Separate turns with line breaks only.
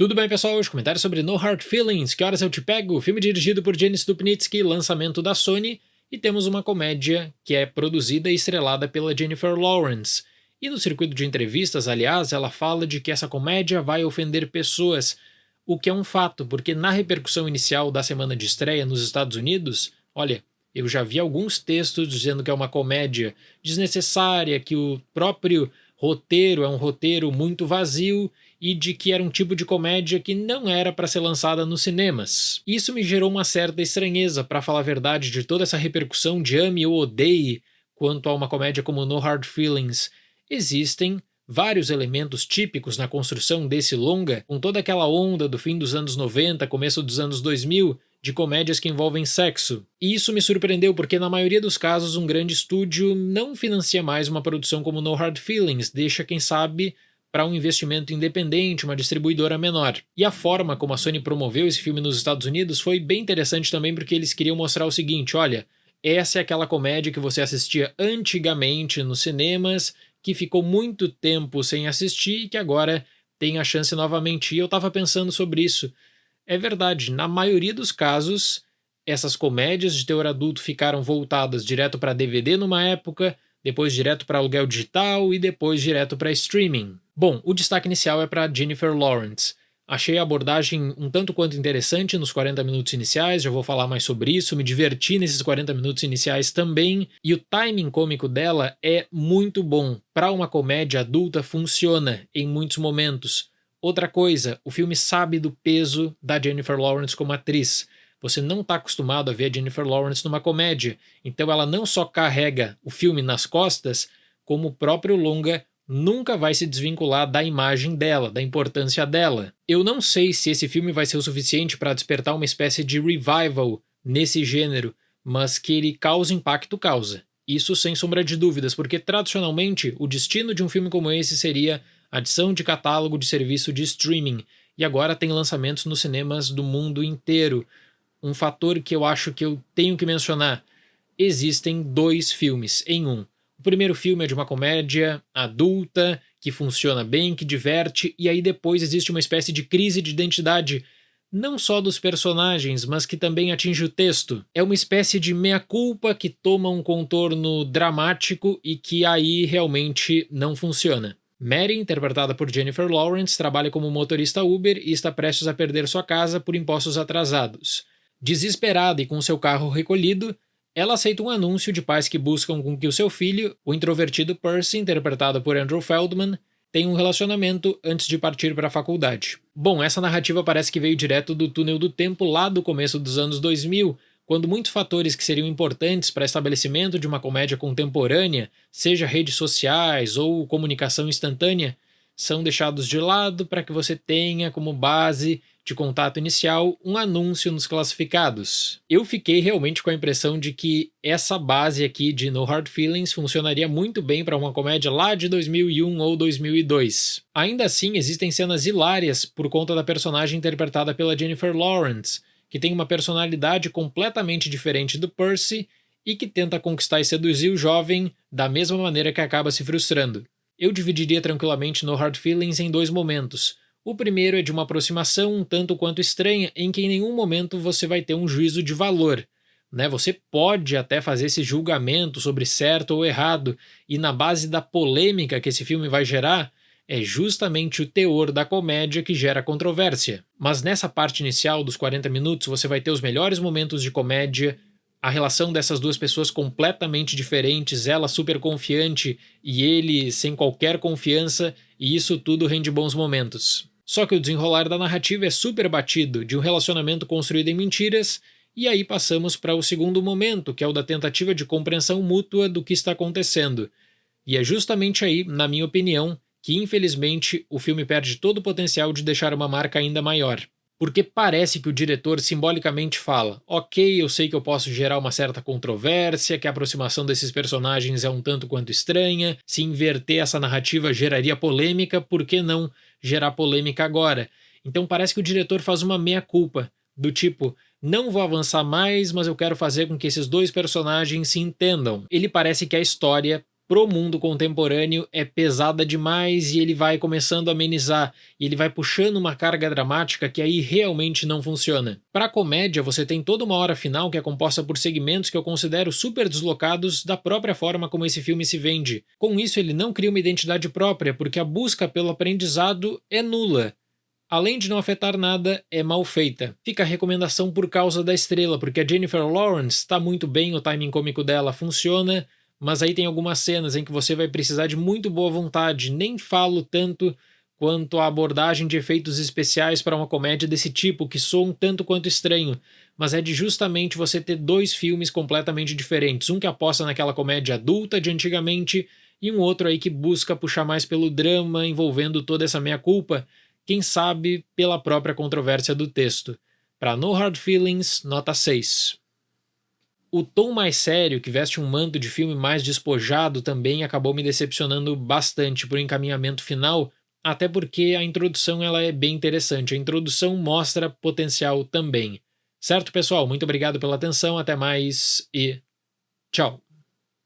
Tudo bem, pessoal? Hoje comentário sobre No Hard Feelings, Que Horas Eu Te Pego, filme dirigido por Jenny Stupnitsky, lançamento da Sony, e temos uma comédia que é produzida e estrelada pela Jennifer Lawrence. E no circuito de entrevistas, aliás, ela fala de que essa comédia vai ofender pessoas, o que é um fato, porque na repercussão inicial da semana de estreia nos Estados Unidos, olha, eu já vi alguns textos dizendo que é uma comédia desnecessária, que o próprio roteiro é um roteiro muito vazio e de que era um tipo de comédia que não era para ser lançada nos cinemas. Isso me gerou uma certa estranheza, para falar a verdade, de toda essa repercussão de ame ou odeie quanto a uma comédia como No Hard Feelings. Existem vários elementos típicos na construção desse longa, com toda aquela onda do fim dos anos 90, começo dos anos 2000, de comédias que envolvem sexo. E isso me surpreendeu porque, na maioria dos casos, um grande estúdio não financia mais uma produção como No Hard Feelings, deixa, quem sabe, para um investimento independente, uma distribuidora menor. E a forma como a Sony promoveu esse filme nos Estados Unidos foi bem interessante também, porque eles queriam mostrar o seguinte: olha, essa é aquela comédia que você assistia antigamente nos cinemas, que ficou muito tempo sem assistir e que agora tem a chance novamente. E eu estava pensando sobre isso. É verdade, na maioria dos casos, essas comédias de teor adulto ficaram voltadas direto para DVD numa época, depois direto para aluguel digital e depois direto para streaming. Bom, o destaque inicial é para Jennifer Lawrence. Achei a abordagem um tanto quanto interessante nos 40 minutos iniciais, já vou falar mais sobre isso, me diverti nesses 40 minutos iniciais também, e o timing cômico dela é muito bom. Para uma comédia adulta funciona em muitos momentos. Outra coisa, o filme sabe do peso da Jennifer Lawrence como atriz. Você não está acostumado a ver a Jennifer Lawrence numa comédia, então ela não só carrega o filme nas costas, como o próprio longa nunca vai se desvincular da imagem dela, da importância dela. Eu não sei se esse filme vai ser o suficiente para despertar uma espécie de revival nesse gênero, mas que ele causa impacto, causa. Isso sem sombra de dúvidas, porque tradicionalmente o destino de um filme como esse seria adição de catálogo de serviço de streaming, e agora tem lançamentos nos cinemas do mundo inteiro. Um fator que eu acho que eu tenho que mencionar: existem dois filmes em um. O primeiro filme é de uma comédia adulta, que funciona bem, que diverte, e aí depois existe uma espécie de crise de identidade, não só dos personagens, mas que também atinge o texto. É uma espécie de meia-culpa que toma um contorno dramático e que aí realmente não funciona. Mary, interpretada por Jennifer Lawrence, trabalha como motorista Uber e está prestes a perder sua casa por impostos atrasados. Desesperada e com seu carro recolhido, ela aceita um anúncio de pais que buscam com que o seu filho, o introvertido Percy, interpretado por Andrew Feldman, tenha um relacionamento antes de partir para a faculdade. Bom, essa narrativa parece que veio direto do túnel do tempo lá do começo dos anos 2000, quando muitos fatores que seriam importantes para o estabelecimento de uma comédia contemporânea, seja redes sociais ou comunicação instantânea, são deixados de lado para que você tenha como base de contato inicial um anúncio nos classificados. Eu fiquei realmente com a impressão de que essa base aqui de No Hard Feelings funcionaria muito bem para uma comédia lá de 2001 ou 2002. Ainda assim, existem cenas hilárias por conta da personagem interpretada pela Jennifer Lawrence, que tem uma personalidade completamente diferente do Percy e que tenta conquistar e seduzir o jovem da mesma maneira que acaba se frustrando. Eu dividiria tranquilamente No Hard Feelings em dois momentos. O primeiro é de uma aproximação um tanto quanto estranha, em que em nenhum momento você vai ter um juízo de valor. Você pode até fazer esse julgamento sobre certo ou errado, e na base da polêmica que esse filme vai gerar, é justamente o teor da comédia que gera controvérsia. Mas nessa parte inicial dos 40 minutos você vai ter os melhores momentos de comédia, a relação dessas duas pessoas completamente diferentes, ela super confiante e ele sem qualquer confiança, e isso tudo rende bons momentos. Só que o desenrolar da narrativa é super batido, de um relacionamento construído em mentiras, e aí passamos para o segundo momento, que é o da tentativa de compreensão mútua do que está acontecendo. E é justamente aí, na minha opinião, que infelizmente o filme perde todo o potencial de deixar uma marca ainda maior. Porque parece que o diretor simbolicamente fala: ok, eu sei que eu posso gerar uma certa controvérsia, que a aproximação desses personagens é um tanto quanto estranha, se inverter essa narrativa geraria polêmica, por que não gerar polêmica agora? Então parece que o diretor faz uma meia-culpa, do tipo: não vou avançar mais, mas eu quero fazer com que esses dois personagens se entendam. Ele parece que a história pro mundo contemporâneo é pesada demais e ele vai começando a amenizar, e ele vai puxando uma carga dramática que aí realmente não funciona. Para comédia, você tem toda uma hora final que é composta por segmentos que eu considero super deslocados da própria forma como esse filme se vende. Com isso, ele não cria uma identidade própria, porque a busca pelo aprendizado é nula. Além de não afetar nada, é mal feita. Fica a recomendação por causa da estrela, porque a Jennifer Lawrence está muito bem, o timing cômico dela funciona, mas aí tem algumas cenas em que você vai precisar de muito boa vontade. Nem falo tanto quanto a abordagem de efeitos especiais para uma comédia desse tipo, que soa um tanto quanto estranho, mas é de justamente você ter dois filmes completamente diferentes. Um que aposta naquela comédia adulta de antigamente, e um outro aí que busca puxar mais pelo drama, envolvendo toda essa meia-culpa, quem sabe pela própria controvérsia do texto. Para No Hard Feelings, nota 6. O tom mais sério, que veste um manto de filme mais despojado, também acabou me decepcionando bastante por encaminhamento final, até porque a introdução ela é bem interessante. A introdução mostra potencial também. Certo, pessoal? Muito obrigado pela atenção, até mais e tchau!